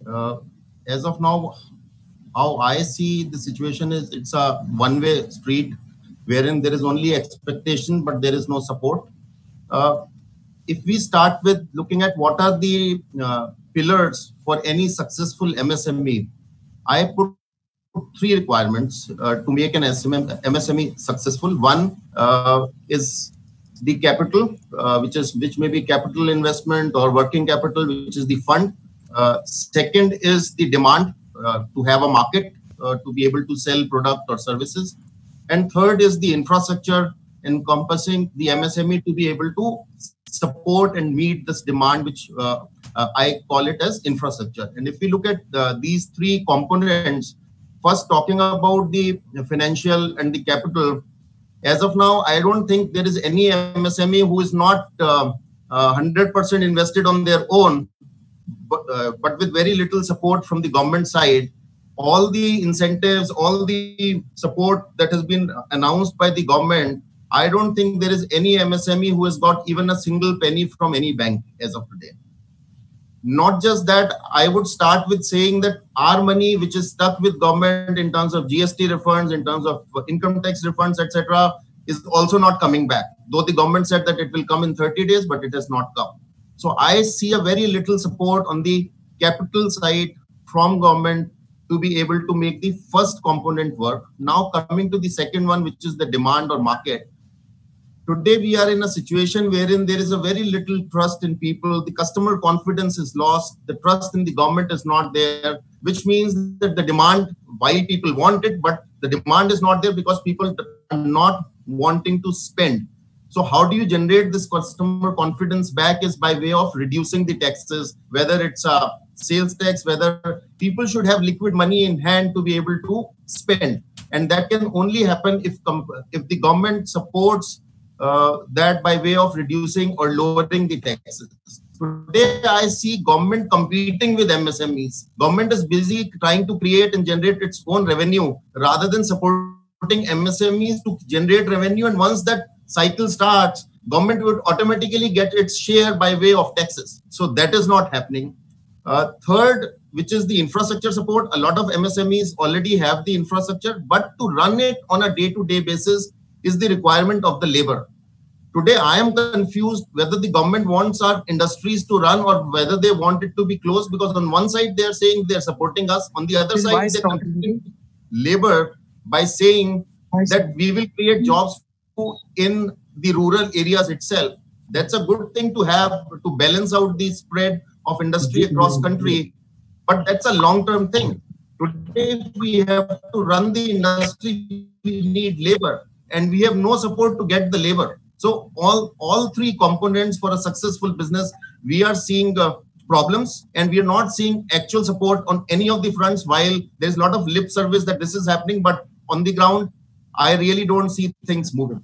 Uh, as of now, how I see the situation is it's a one-way street wherein there is only expectation, but there is no support. Uh, if we start with looking at what are the pillars for any successful MSME, I put three requirements to make an MSME successful. One is the capital, which may be capital investment or working capital, which is the fund. Second is the demand to have a market to be able to sell product or services. And third is the infrastructure encompassing the MSME to be able to support and meet this demand, which I call it as infrastructure. And if we look at these three components, first talking about the financial and the capital, as of now, I don't think there is any MSME who is not 100% invested on their own, but with very little support from the government side. All the incentives, all the support that has been announced by the government, I don't think there is any MSME who has got even a single penny from any bank as of today. Not just that, I would start with saying that our money, which is stuck with government in terms of GST refunds, in terms of income tax refunds, etc., is also not coming back. Though the government said that it will come in 30 days, but it has not come. So I see a very little support on the capital side from government to be able to make the first component work. Now coming to the second one, which is the demand or market. Today, we are in a situation wherein there is a very little trust in people. The customer confidence is lost. The trust in the government is not there, which means that the demand, while people want it, but the demand is not there because people are not wanting to spend. So how do you generate this customer confidence back is by way of reducing the taxes, whether it's a sales tax, whether people should have liquid money in hand to be able to spend. And that can only happen if the government supports that by way of reducing or lowering the taxes. Today, I see government competing with MSMEs. Government is busy trying to create and generate its own revenue rather than supporting MSMEs to generate revenue. And once that cycle starts, government would automatically get its share by way of taxes. So that is not happening. Third, which is the infrastructure support. A lot of MSMEs already have the infrastructure, but to run it on a day-to-day basis is the requirement of the labor. Today, I am confused whether the government wants our industries to run or whether they want it to be closed, because on one side, they are saying they are supporting us. On the other side, they are supporting labor by saying that we will create jobs in the rural areas itself. That's a good thing to have to balance out the spread of industry across country, but that's a long-term thing. Today, we have to run the industry, we need labor, and we have no support to get the labor. So all three components for a successful business, we are seeing problems, and we are not seeing actual support on any of the fronts. While there's a lot of lip service that this is happening, but on the ground, I really don't see things moving.